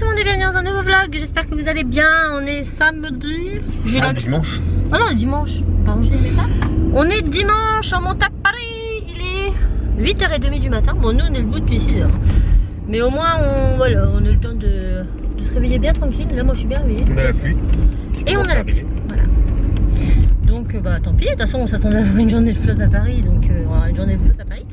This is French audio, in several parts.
tout le monde et bienvenue dans un nouveau vlog. J'espère que vous allez bien. On est samedi. Dimanche. Oh non, dimanche. Pardon, je l'aimais pas. On est dimanche, on monte à Paris. Il est 8h30 du matin. Bon, nous on est debout depuis 6h. Mais au moins, voilà, on a le temps de se réveiller bien tranquille. Là, moi je suis bien réveillée. On a la pluie. Et on a la pluie. Voilà. Donc, bah tant pis. De toute façon, on s'attendait à avoir une journée de flotte à Paris. Donc, on aura une journée de flotte à Paris.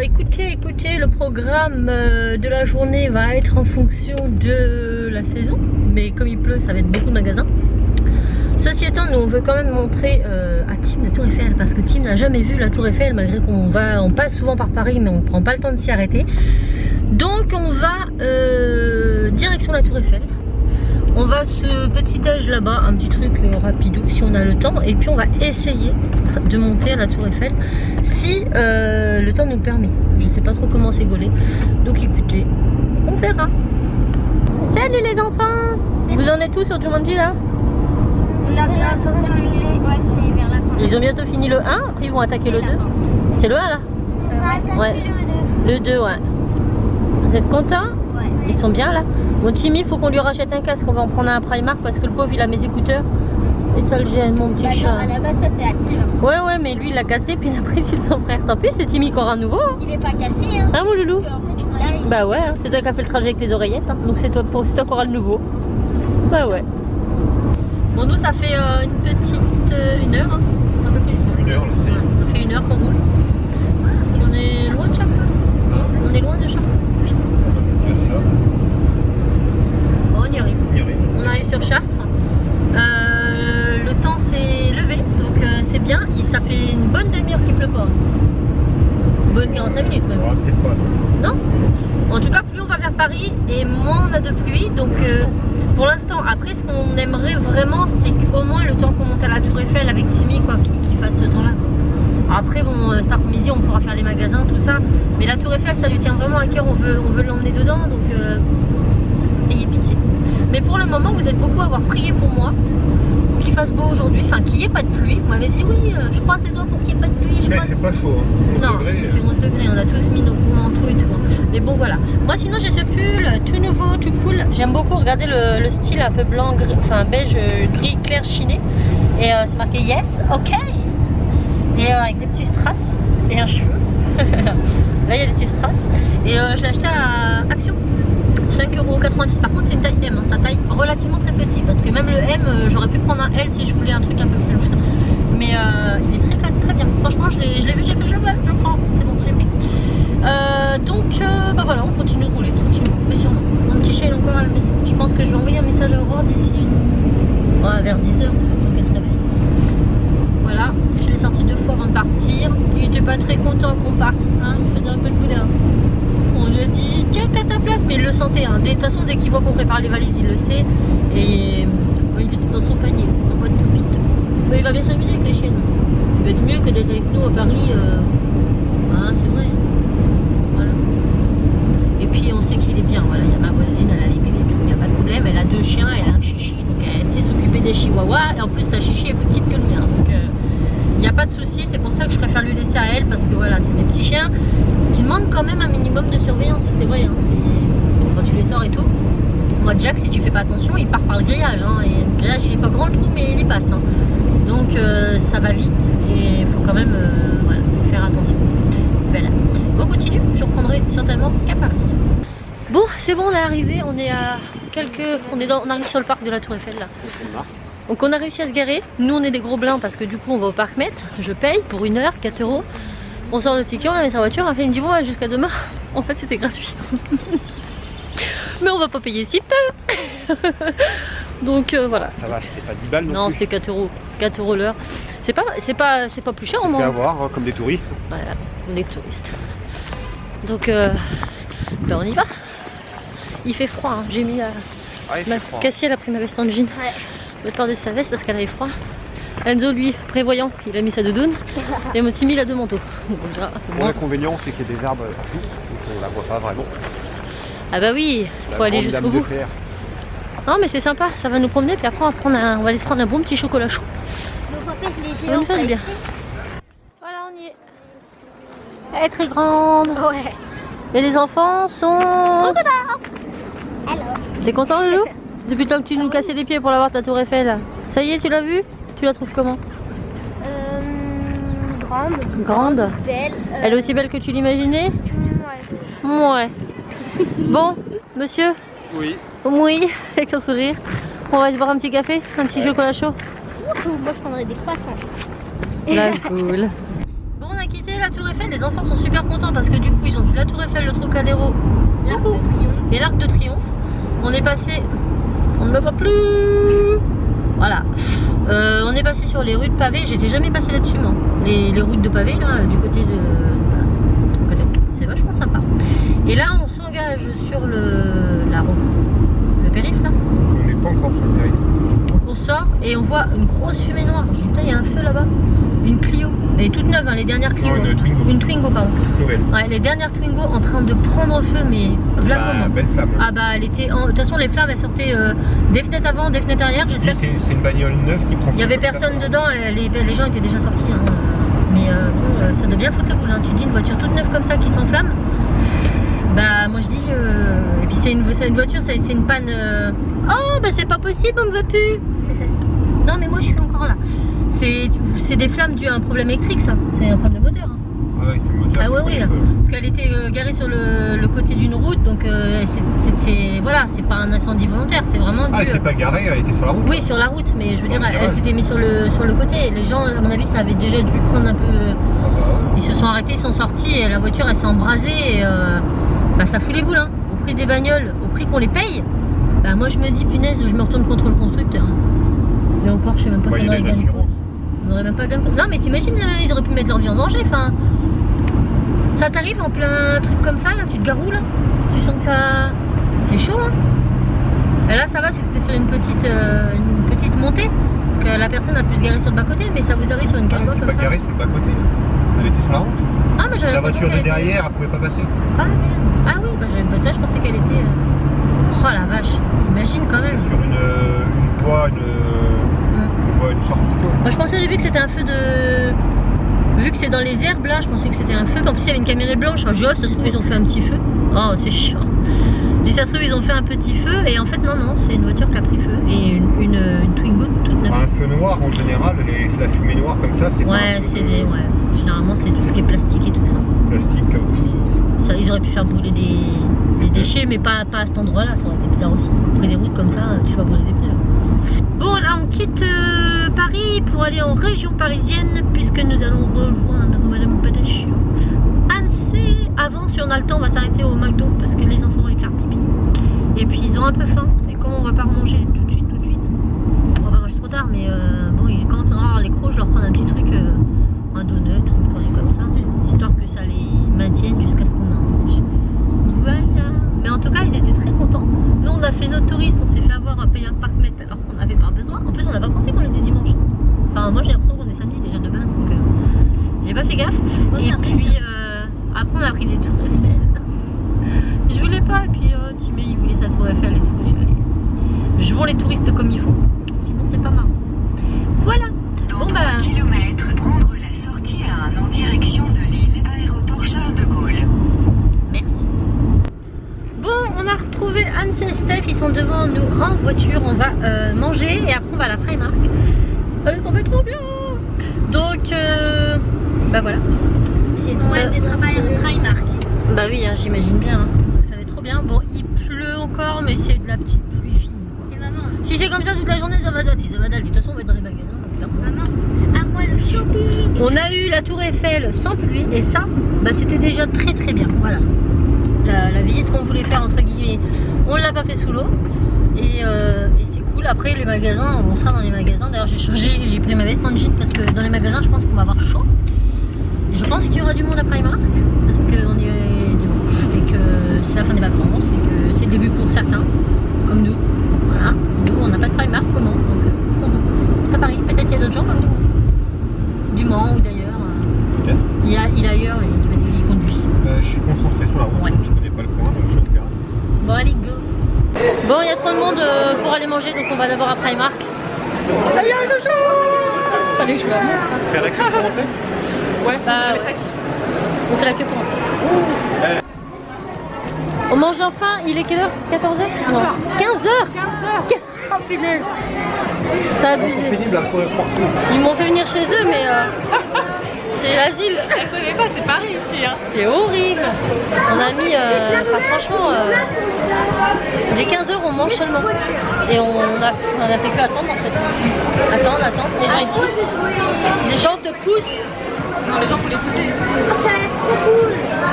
Écoutez, le programme de la journée va être en fonction de la saison, mais comme il pleut, ça va être beaucoup de magasins. Ceci étant, nous on veut quand même montrer à Tim la Tour Eiffel, parce que Tim n'a jamais vu la Tour Eiffel, malgré on passe souvent par Paris, mais on prend pas le temps de s'y arrêter. Donc on va direction la Tour Eiffel. On va ce petit déj là-bas, un petit truc rapidou si on a le temps, et puis on va essayer de monter à la Tour Eiffel si le temps nous le permet. Je sais pas trop comment c'est gaulé, donc écoutez, on verra. Salut les enfants. Vous en êtes tous sur Jumanji là? On a bientôt terminé, ouais c'est vers la fin. Ils ont bientôt fini le 1, après ils vont attaquer le 2. C'est le 1 là? On va attaquer Ouais. le 2. Le 2, ouais. Vous êtes contents? Ouais. Ils sont bien là. Bon, Timmy, il faut qu'on lui rachète un casque. On va en prendre un à Primark parce que le pauvre il a mes écouteurs. Et ça le gêne, mon petit chat. À la base, ça c'est actif. Ouais, mais lui il l'a cassé. Puis il a pris celui de son frère. Tant pis, c'est Timmy qui aura un nouveau. Hein. Il est pas cassé, hein. Hein, mon loulou? Parce qu'en fait, là, Bah ouais, hein, c'est toi qui as fait le trajet avec les oreillettes. Hein. Donc c'est toi qui auras le nouveau. Bah ouais. Bon, nous ça fait une petite 1 heure. Hein. Un peu plus. 1 heure, là, c'est. Ça fait 1 heure qu'on roule. Puis on est loin de Chartres. On est loin de Chartres. Bon, on y arrive. On arrive sur Chartres. Le temps s'est levé, donc c'est bien. Ça fait une bonne demi-heure qu'il pleut pas. Une bonne 45 minutes même. Ouais, peut-être pas. Non? En tout cas, plus on va vers Paris et moins on a de pluie. Donc pour l'instant, après, ce qu'on aimerait vraiment, c'est qu'au moins le temps qu'on monte à la Tour Eiffel avec Timmy, quoi, qu'il fasse ce temps-là. Après, bon, cet après-midi, on pourra faire les magasins, tout ça. Mais la Tour Eiffel, ça lui tient vraiment à cœur. On veut l'emmener dedans, donc ayez pitié. Mais pour le moment, vous êtes beaucoup à avoir prié pour moi, pour qu'il fasse beau aujourd'hui, enfin qu'il n'y ait pas de pluie. Vous m'avez dit oui, je croise les doigts pour qu'il n'y ait pas de pluie. Mais il fait pas chaud. Hein. 11 Non, degrés, il fait 11 degrés, on a tous mis nos manteaux et tout. Hein. Mais bon, voilà. Moi, sinon, j'ai ce pull tout nouveau, tout cool. J'aime beaucoup regarder le style un peu blanc, gris, enfin beige, gris clair chiné. Et c'est marqué yes, ok. Et avec des petits strass et un cheveu. Là, il y a des petits strass. Et je l'ai acheté à Action. 5,90 €. Par contre, c'est une taille M. Hein. Ça taille relativement très petit. Parce que même le M, j'aurais pu prendre un L si je voulais un truc un peu plus loose. Mais il est très bien. Franchement, je l'ai vu, j'ai fait je prends. C'est bon, j'ai pris. Bah voilà, on continue de rouler tranquillement. Mais sûrement. Mon petit chat est encore à la maison. Je pense que je vais envoyer un message à Aurore d'ici vers 10h. Donc elle se réveille. Voilà, je l'ai sorti 2 fois avant de partir. Il était pas très content qu'on parte, hein, il faisait un peu de boudin. On lui a dit tiens t'as ta place, mais il le sentait. Hein. De toute façon, dès qu'il voit qu'on prépare les valises, il le sait. Et il était dans son panier, en mode toupite. Mais il va bien s'amuser avec les chiennes. Il va être mieux que d'être avec nous à Paris. Hein, c'est vrai. Voilà. Et puis on sait qu'il est bien. Voilà, il y a ma voisine, elle a les clés et tout, il n'y a pas de problème. Elle a 2 chiens, elle a un chichi, donc elle sait s'occuper des chihuahuas. Et en plus, sa chichi est plus petite que le mien. Donc, il n'y a pas de souci, c'est pour ça que je préfère lui laisser à elle, parce que voilà, c'est des petits chiens qui demandent quand même un minimum de surveillance, c'est vrai, hein, quand tu les sors et tout. Moi, Jack, si tu fais pas attention, il part par le grillage, hein, et le grillage il est pas grand le trou, mais il y passe. Hein. Donc ça va vite et il faut quand même voilà, faire attention. Voilà. On continue, je reprendrai certainement qu'à Paris. Bon, c'est bon, on est arrivé, on est à on arrive sur le parc de la Tour Eiffel là. Donc on a réussi à se garer. Nous on est des gros blincs parce que du coup on va au Parc Met. Je paye pour 1 heure, 4 €. On sort le ticket, on la met sa voiture. Après il me dit bon jusqu'à demain. En fait c'était gratuit. Mais on va pas payer si peu. Donc voilà. Ça va, c'était pas 10 balles non, c'était 4 €. 4 € l'heure. C'est pas plus cher au moins. On peut avoir comme des touristes. Voilà, on est touristes. Donc ben on y va. Il fait froid, hein. J'ai mis Cassie elle a pris ma veste en jean. Ouais. Le peur de sa veste parce qu'elle avait froid. Enzo lui, prévoyant, il a mis sa doudoune. Et mon Timmy il a 2 manteaux. Bon, l'inconvénient c'est qu'il y a des arbres partout, donc on la voit pas vraiment. Ah bah oui, il faut aller jusqu'au bout. Non mais c'est sympa, ça va nous promener puis après on va aller se prendre un bon petit chocolat chaud. Donc en fait les Ça va géants nous faire ça du bien. existe. Voilà, on y est. Elle est très grande. Ouais. Et les enfants sont... T'es content, Loulou? Depuis le temps que tu nous cassais les pieds pour l'avoir ta tour Eiffel. Ça y est, tu l'as vue? Tu la trouves comment? Grande. Grande? Belle. Elle est aussi belle que tu l'imaginais? Ouais. Ouais. Bon, monsieur? Oui. Oui, avec un sourire. On va se boire un petit café, un petit chocolat chaud. Moi je prendrais des croissants. La cool. Bon, on a quitté la tour Eiffel, les enfants sont super contents parce que du coup ils ont vu la tour Eiffel, le Trocadéro, L'Arc de Triomphe. et l'Arc de Triomphe. On est passé, on ne me voit plus. Voilà. On est passé sur les rues de pavés, j'étais jamais passé là-dessus moi. Les routes de pavés là, du côté de Trocadéro, c'est vachement sympa. Et là on s'engage sur le périph' là. On n'est pas encore sur le périph'. Donc on sort et on voit une grosse fumée noire. Je dis putain, il y a un feu là-bas. Une Clio. Elle est toute neuve, hein, les dernières Clio. Non, une Twingo. Une Twingo, pardon. Nouvelle. Ouais, les dernières Twingo en train de prendre feu, mais voilà comment. Belle flamme. Ah bah elle était. De toute façon, les flammes elles sortaient des fenêtres avant, des fenêtres arrière. J'espère. C'est une bagnole neuve qui prend. Il y avait personne dedans, les gens étaient déjà sortis. Hein. Mais bon, ça doit bien foutre le boule. Hein. Tu te dis une voiture toute neuve comme ça qui s'enflamme. Bah moi je dis. Et puis c'est une voiture, c'est une panne. Oh bah c'est pas possible, on me veut plus. Non mais moi je suis encore là. C'est des flammes dues à un problème électrique ça. C'est un problème de moteur. Hein. Ah ouais, c'est le moteur. Ah ouais oui. Parce qu'elle était garée sur le côté d'une route, donc voilà, c'est pas un incendie volontaire, c'est vraiment dû. Ah, elle était pas garée, elle était sur la route. Oui, sur la route, mais je veux dire, Ouais. elle s'était mise sur le côté. Les gens, à mon avis, ça avait déjà dû prendre un peu. Ah bah ouais. Ils se sont arrêtés, ils sont sortis et la voiture elle s'est embrasée et bah ça fout les boules hein. Au prix des bagnoles, au prix qu'on les paye. Bah moi je me dis punaise, je me retourne contre le constructeur. Et encore, je sais même pas si on aurait gain de cause. On n'aurait même pas gain de cause. Non mais t'imagines, ils auraient pu mettre leur vie en danger. Enfin, ça t'arrive en plein truc comme ça, là, tu te garoules, là. Tu sens que ça, c'est chaud. Hein. Et là ça va, c'est que c'était sur une petite montée, que la personne a pu se garer sur le bas côté, mais ça vous arrive sur une calvoie comme pas ça. garée sur le bas côté. Elle était sur la route. Ah mais j'avais La l'impression voiture de qu'elle était- derrière, elle pouvait pas passer. Ah merde. Ah oui, bah je pensais qu'elle était. Oh la vache, t'imagines quand même. C'était sur une voie, une sortie quoi. Moi je pensais au début que c'était un feu de. Vu que c'est dans les herbes là, je pensais que c'était un feu. En plus il y avait une camionnette blanche. Je dis oh ça se trouve ils ont fait un petit feu. Oh c'est chiant. Je dis ça se trouve ils ont fait un petit feu et en fait non c'est une voiture qui a pris feu. Et une Twingo toute neuve. Un feu noir en général, la fumée noire comme ça, c'est pas Ouais, un feu c'est de des. Ouais. Généralement c'est tout ce qui est plastique et tout ça. plastique, caoutchouc. Ça, ils auraient pu faire brûler des déchets, mais pas à cet endroit-là, ça aurait été bizarre aussi. Près des routes comme ça, tu vas brûler des pneus. Bon, là on quitte Paris pour aller en région parisienne, puisque nous allons rejoindre Madame Badachio. Annecy. Avant, si on a le temps, on va s'arrêter au McDo, parce que les enfants vont aller faire pipi. Et puis ils ont un peu faim, et comme on va pas manger tout de suite, on va manger trop tard, mais bon, ils commencent à avoir les crocs, je leur prends un petit truc, un donut ou une connerie comme ça, histoire que ça les maintienne jusqu'à ce qu'on mange. Voilà. Mais en tout cas, ils étaient très contents. Nous, on a fait notre touriste, on s'est fait avoir à payer un parc-mètre alors qu'on n'avait pas besoin. En plus, on n'a pas pensé qu'on était dimanche. Enfin, moi, j'ai l'impression qu'on est samedi déjà de base, donc j'ai pas fait gaffe. Et puis, après, on a pris des tours Eiffel. Je voulais pas, et puis Timé, il voulait sa tour Eiffel et tout. Je suis allée. Je vends les touristes comme il faut. Sinon, c'est pas marrant. Voilà. Dans Bon, 3 bah. km, prendre la sortie à en direction de Lille, aéroport Charles de Gaulle. Merci. Bon, on a retrouvé Anne et Steph, ils sont devant nous en voiture, on va manger et après on va à la Primark. Elle s'en fait trop bien. Donc, bah voilà. J'ai trop hâte d'être à Primark. Bah oui, hein, j'imagine bien. Hein. Donc ça va être trop bien. Bon, il pleut encore, mais c'est de la petite pluie fine. Quoi. Et maman, Si c'est comme ça toute la journée, ça va d'aller. Ça va d'aller. De toute façon, on va être dans les magasins. Donc, maman, à moi le shopping. on a eu la tour Eiffel sans pluie et ça, bah, c'était déjà très très bien. Voilà. La visite qu'on voulait faire entre guillemets, on l'a pas fait sous l'eau et c'est cool. Après les magasins, on sera dans les magasins. D'ailleurs j'ai pris ma veste en jean parce que dans les magasins je pense qu'on va avoir chaud. Et je pense qu'il y aura du monde à Primark parce qu'on est dimanche et que c'est la fin des vacances et que c'est le début pour certains comme nous. Voilà. Nous on n'a pas de Primark comment donc pas Paris. Peut-être qu'il y a d'autres gens comme nous, du Mans ou d'ailleurs. Peut-être. Il a ailleurs il conduit. Je suis concentré sur la route, Ouais. donc je connais pas le coin, donc je regarde. Bon allez go. Bon il y a trop de monde pour aller manger donc on va d'abord à Primark. Allez le jour. Fallait que je la montre. Faire la queue pour rentrer. Ouais bah on fait la queue pour entrer. On mange enfin, il est quelle heure? 14h? Non. 15h. 15h. Oh punaise. Ça a abusé. Ils m'ont fait venir chez eux, mais c'est l'asile. Je connais pas, c'est Paris ici. Hein. C'est horrible. On a mis, franchement, il est 15h, on mange seulement. Et on a fait que attendre en fait. Attendre. Les gens te poussent. Non, les gens faut les pousser.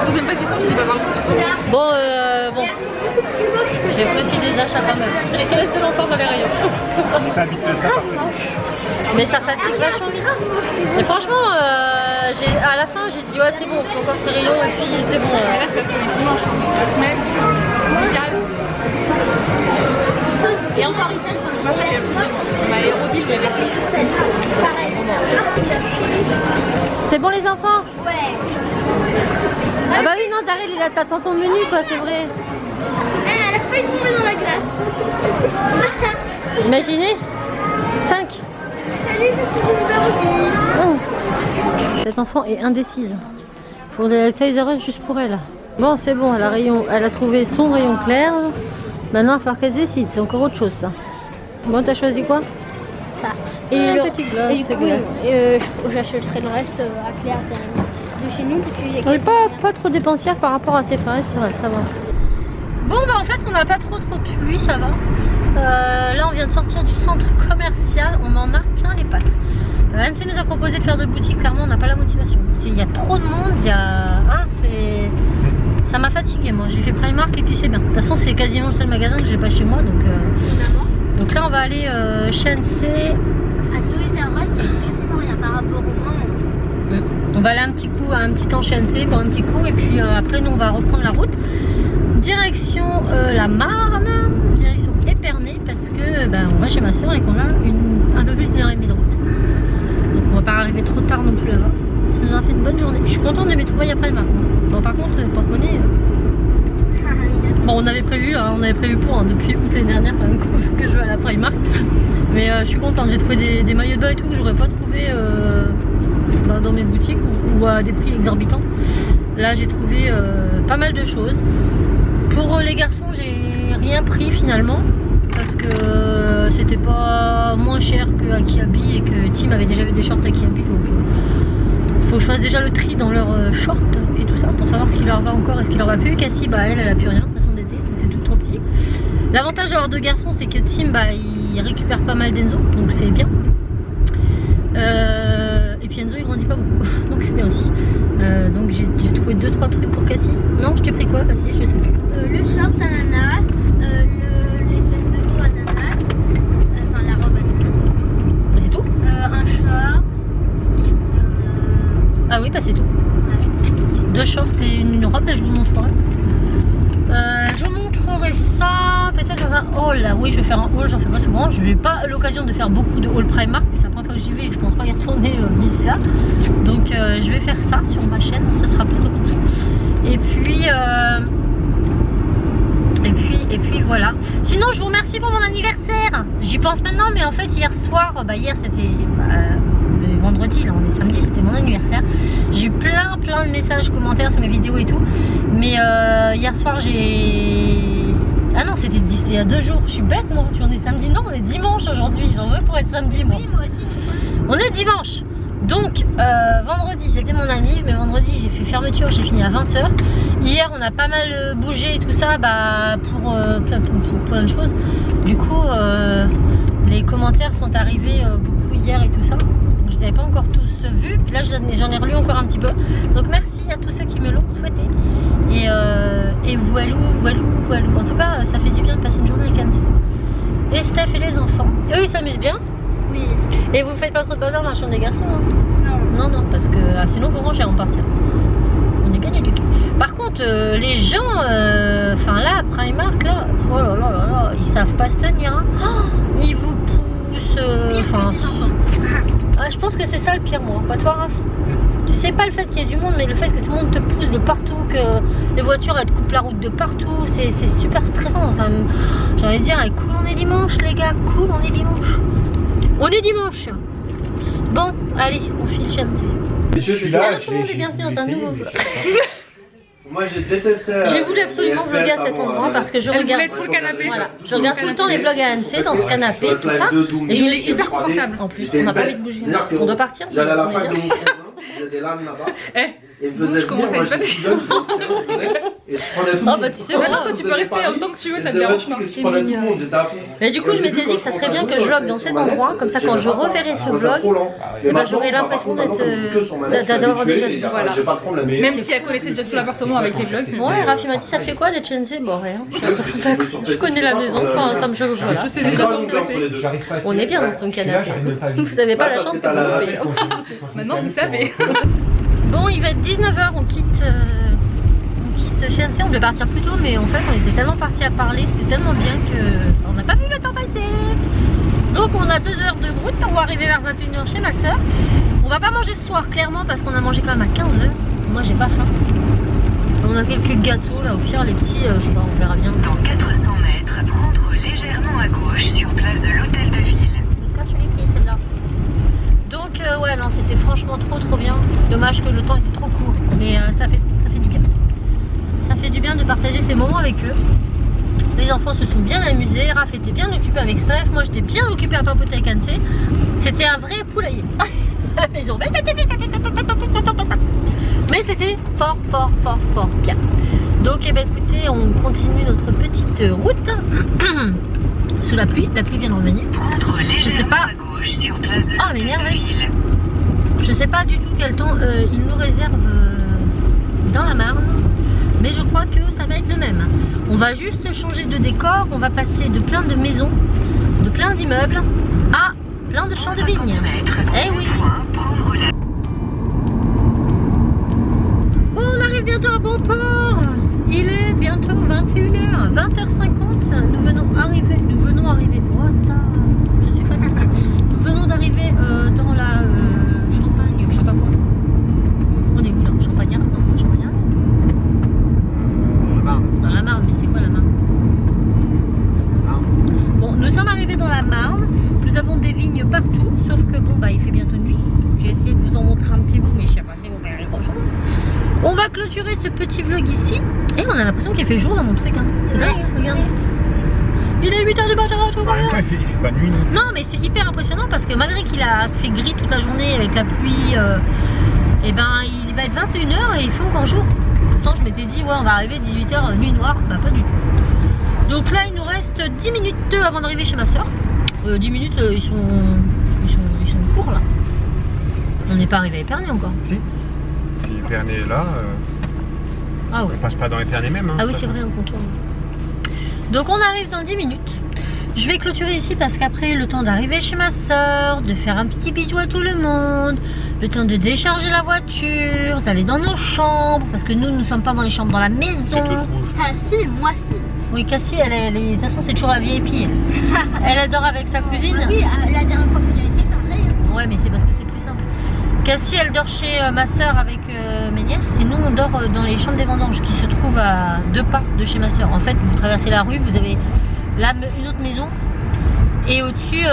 Deuxième question, tu dis pas voir. Bon, j'ai fait aussi des achats quand même. Je suis restée longtemps dans les rayons. Mais ça fatigue vachement bien. Et franchement, à la fin, j'ai dit ouais c'est bon, on fait encore ces rayons et puis c'est bon. Et là, c'est parce que le dimanche, on est 2 semaines, calme. Et encore une fois, il y a plus de monde. On a Aéroville, il y a personne. C'est bon les enfants? Ouais. Ah bah oui, non, Daryl, t'attends ton menu, toi, c'est vrai. Elle a failli tomber dans la glace. Imaginez 5. Salut, je suis une Cet enfant est indécise. Il faut des tasers juste pour elle. Bon, c'est bon, elle a trouvé son rayon clair. Maintenant, il va falloir qu'elle se décide. C'est encore autre chose, ça. Bon, t'as choisi quoi? Ça. Et le petit glace, et du c'est coup, glace. j'achèterai le reste à Claire, c'est de chez nous, puisqu'il y a On n'est pas trop dépensière par rapport à ses frères et sœurs, ça va. Bon, bah en fait, on n'a pas trop de pluie, ça va. Là, on vient de sortir du centre commercial, on en a plein les pattes. Annecy nous a proposé de faire de boutique, clairement, on n'a pas la motivation. Il y a trop de monde, ça m'a fatigué, moi. J'ai fait Primark et puis c'est bien. De toute façon, c'est quasiment le seul magasin que j'ai pas chez moi, donc là, on va aller chez Annecy. À Toys R Us, il y a quasiment rien par rapport au grand. On va aller un petit temps chez Annecy pour un petit coup et puis après nous on va reprendre la route direction la Marne, direction Épernay parce que on va chez ma soeur et qu'on a un peu plus d'1h30 de route. Donc on va pas arriver trop tard non plus là-bas. Ça nous a fait une bonne journée. Je suis contente de mes trouvailles après Marne. Bon par contre porte-monnaie. Bon on avait prévu pour depuis août l'année dernière quand même que je vais à la Primark. Mais je suis contente, j'ai trouvé des maillots de bain et tout que j'aurais pas trouvé dans mes boutiques ou à des prix exorbitants. Là j'ai trouvé pas mal de choses. Pour les garçons j'ai rien pris finalement parce que c'était pas moins cher que Akihabee et que Tim avait déjà vu des shorts Akihabee, donc faut que je fasse déjà le tri dans leurs shorts et tout ça pour savoir ce qui leur va encore et ce qui leur va plus. Cassie elle a plus rien de toute façon d'été, c'est tout trop petit. L'avantage d'avoir 2 garçons c'est que Tim il récupère pas mal d'Enzo, donc c'est bien. Et puis Enzo il grandit pas beaucoup, donc c'est bien aussi. Donc j'ai trouvé 2-3 trucs pour Cassie. Non, je t'ai pris quoi Cassie? Je sais plus. Le short ananas, l'espèce de haut ananas, enfin la robe ananas. C'est tout? Un short. Ah oui, c'est tout. Ouais. 2 shorts et une robe, là je vous montrerai. Je vous montrerai ça peut-être dans un haul. Oui, je vais faire un haul, j'en fais pas souvent. Je n'ai pas l'occasion de faire beaucoup de haul Primark, c'est la première fois que j'y vais et je pense pas y retourner d'ici là. Donc je vais faire ça sur ma chaîne, ça sera plutôt cool. Et puis voilà. Sinon, je vous remercie pour mon anniversaire. J'y pense maintenant, mais en fait, hier soir, hier c'était le vendredi, là on est samedi, c'était mon anniversaire. J'ai eu plein de messages, commentaires sur mes vidéos et tout. Mais hier soir, j'ai... Ah non, c'était il y a 2 jours. Je suis bête, moi. On est samedi. Non, on est dimanche aujourd'hui. J'en veux pour être samedi, moi. Oui, moi aussi. On est dimanche. Donc, vendredi, c'était mon anniv, mais vendredi, j'ai fait fermeture, j'ai fini à 20h. Hier, on a pas mal bougé et tout ça, pour plein de choses. Du coup, les commentaires sont arrivés beaucoup hier et tout ça. Je les avais pas encore tous vus, puis là, j'en ai relu encore un petit peu. Donc, merci à tous ceux qui me l'ont souhaité. Et voilou. En tout cas, ça fait du bien de passer une journée avec Annecy. Et Steph et les enfants. Et eux, ils s'amusent bien. Oui. Et vous faites pas trop de bazar dans la chambre des garçons hein? Non. Non, parce que sinon vous rangez avant de partir. On est bien éduqués. Par contre, les gens, là, Primark, là, oh là là, ils savent pas se tenir. Hein. Oh, ils vous poussent. Je pense que c'est ça le pire, moi. Pas toi, Raph? Tu sais pas le fait qu'il y ait du monde, mais le fait que tout le monde te pousse de partout, que les voitures elles te coupent la route de partout, c'est super stressant. J'ai envie de dire, cool, on est dimanche, les gars, cool, on est dimanche. On est dimanche. Bon, allez, on file chez Annecy. Je suis là, tout le monde est bienvenu dans un nouveau vlog. Moi, j'ai détesté. J'ai voulu absolument vlogger à cet endroit parce que je Elle regarde. voulait être sur le canapé. Voilà, je regarde tout le temps les vlogs à ANC dans ce canapé, tout ça. Et je me suis hyper confortable. En plus, on n'a pas envie de bouger. On doit partir. J'allais à la On est fac de bien. mon cousin, il faisait des lames là-bas. Eh, Et il me faisait je commence à venir, moi être j'étais jeune, je venais, et je prenais tout le Oh monde. bah tu sais, Mais voilà. non, toi tu peux rester autant que tu veux, ça te Et dérange pas. je prenais tout le monde, j'étais à fond. Mais du coup, je m'étais dit que ça serait bien que je vlog dans cet endroit, comme ça quand je reverrai ce vlog, et ben j'aurais l'impression d'avoir déjà. Voilà. J'ai pas de problème. Même si elle connaissait déjà tout l'appartement avec les vlogs. Ouais, Rafi m'a dit ça fait quoi d'être Chensei? Bon, rien. Je connais la maison, enfin, ça me choque. Voilà. Je sais déjà comment c'est. J'arrive pas à On est bien dans son canapé. Vous avez pas la chance que vous payez. Maintenant vous savez. Bon, il va être 19h, on quitte Chensei. On devait partir plus tôt, mais en fait, on était tellement partis à parler, c'était tellement bien qu'on n'a pas vu le temps passer. Donc, on a 2 heures de route. On va arriver vers 21h chez ma soeur. On va pas manger ce soir, clairement, parce qu'on a mangé quand même à 15h. Moi, j'ai pas faim. On a quelques gâteaux là, au pire, les petits, je sais pas, on verra bien. Dans 400 mètres, prendre légèrement à gauche sur place de l'hôtel de ville. Je me casse les pieds, celle-là. Donc, ouais, non, c'était franchement trop bien. Dommage que le temps était trop court, mais ça fait du bien. Ça fait du bien de partager ces moments avec eux. Les enfants se sont bien amusés, Raph était bien occupé avec Steph, moi j'étais bien occupée à papoter avec Anse. C'était un vrai poulailler. Ils ont... Mais c'était fort bien. Donc eh ben, écoutez, on continue notre petite route sous la pluie vient de revenir. Prendre Je sais légèrement pas. à gauche sur place de Ah, mais l'hôtel de merde. ville. Je sais pas du tout quel temps il nous réserve dans la Marne, mais je crois que ça va être le même. On va juste changer de décor, on va passer de plein de maisons, de plein d'immeubles à plein de champs de vignes. 50 mètres, Eh oui. prendre la... Bon, on arrive bientôt à Bonport. Il est bientôt 21h, 20h50. Nous venons arriver. Oh, je suis fatiguée. Nous venons d'arriver dans la Champagne, je sais pas quoi. On est où là? Champagnat? Non, Champagnat? Dans la Marne, mais c'est quoi la Marne? Bon, nous sommes arrivés dans la Marne. Nous avons des vignes partout, sauf que bon, bah il fait bientôt nuit. J'ai essayé de vous en montrer un petit bout, mais je sais pas si vous verrez grand chose. On va clôturer ce petit vlog ici. Et on a l'impression qu'il fait jour dans mon truc. Hein. C'est dingue, regarde. Il est 8h du matin, tout va bien. Il fait pas nuit. Non, mais c'est hyper impressionnant parce que malgré qu'il a fait gris toute la journée avec la pluie, et ben il va être 21h et il fait encore jour. Pourtant, je m'étais dit, ouais, on va arriver 18h, nuit noire. Bah, pas du tout. Donc là, il nous reste 10 minutes avant d'arriver chez ma soeur. 10 minutes, ils sont courts là. On n'est pas arrivé à Épernay encore. Si. Si Épernay est là, Ah ouais. on passe pas dans Épernay même. Hein, Ah oui, c'est vrai, on contourne. Donc on arrive dans 10 minutes. Je vais clôturer ici parce qu'après, le temps d'arriver chez ma soeur, de faire un petit bisou à tout le monde, le temps de décharger la voiture, d'aller dans nos chambres, parce que nous ne sommes pas dans les chambres, dans la maison. Ah si, moi si. Oui, Cassie, de toute façon, c'est toujours la VIP. Elle adore avec sa cousine. Ah oui, la dernière fois qu'on y a été, pareil. Ouais, mais c'est parce que c'est plus simple. Cassie, elle dort chez ma soeur avec mes nièces et nous, on dort dans les chambres des vendanges qui se trouvent à 2 pas de chez ma soeur. En fait, vous traversez la rue, vous avez là une autre maison et au-dessus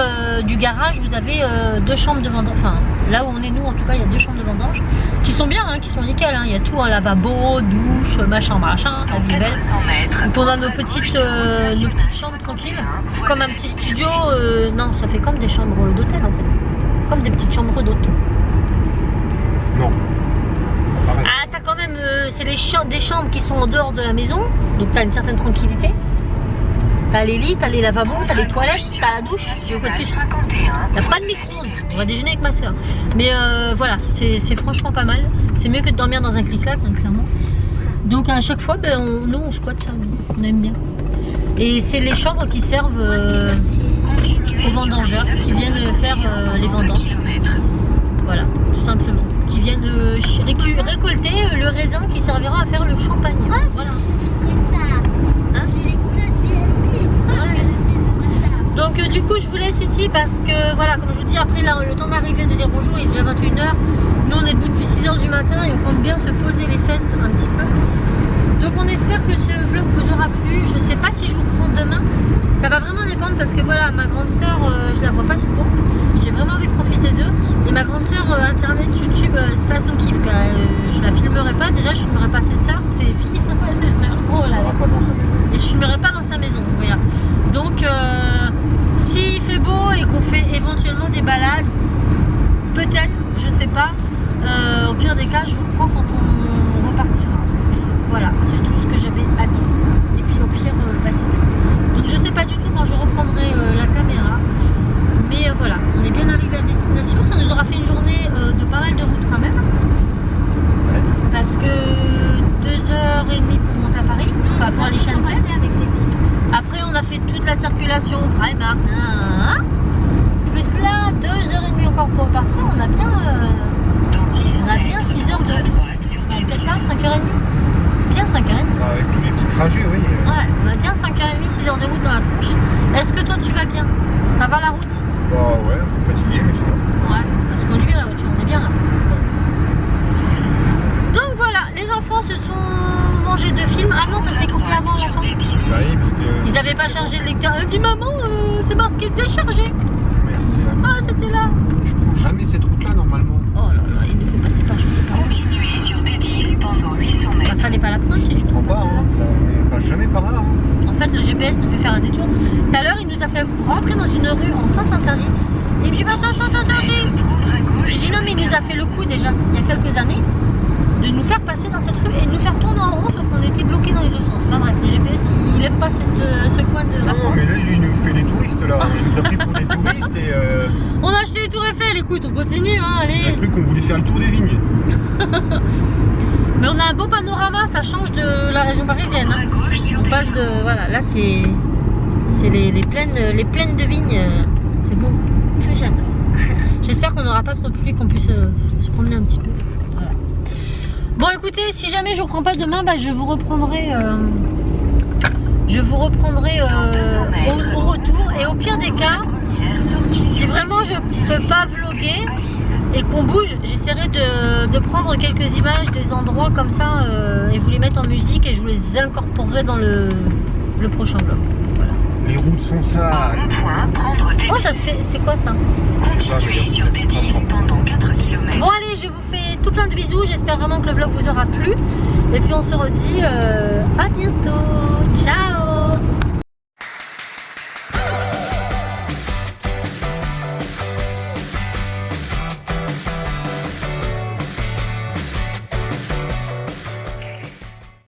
du garage, vous avez 2 chambres de vendange. Enfin, là où on est nous, en tout cas, il y a 2 chambres de vendange qui sont bien, hein, qui sont nickel. Hein. Il y a tout, un lavabo, douche, machin, la vie est belle. 400 mètres, Donc on a nos petites chambres tranquilles, comme un petit studio. Non, ça fait comme des chambres d'hôtel en fait, comme des petites chambres d'hôtes. Non. Ah, t'as quand même, c'est des chambres qui sont en dehors de la maison, donc t'as une certaine tranquillité. T'as les lits, t'as les lavabos, t'as les toilettes, t'as la douche, et au côté plus. T'as pas de micro-ondes, on va déjeuner avec ma soeur. Mais voilà, c'est franchement pas mal. C'est mieux que de dormir dans un clic-clac, hein, clairement. Donc à chaque fois, ben, nous on squatte ça, on aime bien. Et c'est les chambres qui servent aux vendangeurs qui viennent faire les vendanges. Voilà, tout simplement. Qui viennent récolter le raisin qui servira à faire le champagne. Ah, Voilà. c'est très ça. Hein? J'ai les places VIP. Voilà. Que je suis très ça. Donc du coup je vous laisse ici parce que voilà, comme je vous dis, après là, le temps d'arriver de dire bonjour, il est déjà 21h. Nous on est debout depuis 6h du matin et on compte bien se poser les fesses un petit peu. Donc on espère que ce vlog vous aura plu. Je sais pas si je vous prends demain. Ça va vraiment dépendre parce que voilà, ma grande soeur, je la vois pas souvent. J'ai vraiment envie de profiter d'eux. Et ma grande soeur, internet, YouTube, c'est pas son kiff. Je la filmerai pas, déjà je filmerai pas ses soeurs, ses filles, ses frères. Oh là là. Pas dans sa maison. Et je filmerai pas dans sa maison. Voilà. Donc s'il fait beau et qu'on fait éventuellement des balades, peut-être, je sais pas. Au pire des cas, je vous prends quand on repartira. Voilà, c'est tout ce que j'avais à dire. Et puis au pire, bah, c'est tout. Donc je sais pas du tout quand je reprendrai la caméra. Mais voilà, on est bien arrivé à destination. Ça nous aura fait une journée de pas mal de route quand même. Parce que 2h30 pour monter à Paris, enfin pour aller chez Annecy. avec les filles. Après on a fait toute la circulation, Primark, plus là 2h30 encore pour repartir. On a bien, Dans 600 on a bien mètres, 6 heures prendre à de droite sur on a des peut-être pistes. là 5h30. Bien 5h30. Avec tous les petits trajets, oui. Ouais, on a bien 5h30, 6h de route dans la tronche. Est-ce que toi tu vas bien? Ça va la route? Bah ouais, un peu fatigué, mais sinon. Ouais, parce qu'on conduit la voiture, on est bien là. Donc voilà, les enfants se sont mangés 2 films. Ah non, ça s'est coupé avant Sur l'enfant. des pistes. Bah oui, parce que. Ils n'avaient pas chargé le lecteur. Elle dit maman, c'est marqué déchargé. Merde, c'est là. Ah, c'était là. Je prends jamais cette route-là normalement. Oh là là, il nous fait passer par je sais pas. Continuez sur des 10 pendant 800 Bah, mètres. fallait pas la prendre si tu Je prends prends pas, hein. Ça on passe jamais par là. Hein. En fait, le GPS nous fait faire un détour. Tout à l'heure, il nous a fait rentrer dans une rue en sens interdit. Il me dit, bah, ça, sens interdit. Prendre à gauche. Je dis, non, mais il nous a fait le coup déjà, il y a quelques années, de nous faire passer dans cette rue et de nous faire tourner en rond, sauf qu'on était bloqués dans les deux sens. Bah, bref, le GPS, il aime pas ce coin de la Non, France. mais là, il nous fait des touristes là. Il nous a pris pour des touristes et. On a acheté les tours Eiffel, écoute, on continue, hein, Il y a allez. un truc qu'on voulait faire le tour des vignes. Mais on a un beau panorama, ça change de la région parisienne. Prendre à Hein. gauche sur On des passe de, voilà, là c'est les plaines de vignes, c'est beau. Que j'adore. J'espère qu'on n'aura pas trop de pluie, qu'on puisse se promener un petit peu. Voilà. Bon, écoutez, si jamais je ne reprends pas demain, bah, je vous reprendrai, au retour. Et au pire des cas, si vraiment je ne peux pas vlogger et qu'on bouge, j'essaierai de prendre quelques images des endroits comme ça et vous les mettre en musique et je vous les incorporerai dans le prochain vlog. Voilà. Les routes sont ça. Rond-point, prendre des Oh, ça se fait, c'est quoi ça? Continuez sur des 10 pendant 4 km. Bon allez, je vous fais tout plein de bisous, j'espère vraiment que le vlog vous aura plu. Et puis on se redit à bientôt. Ciao.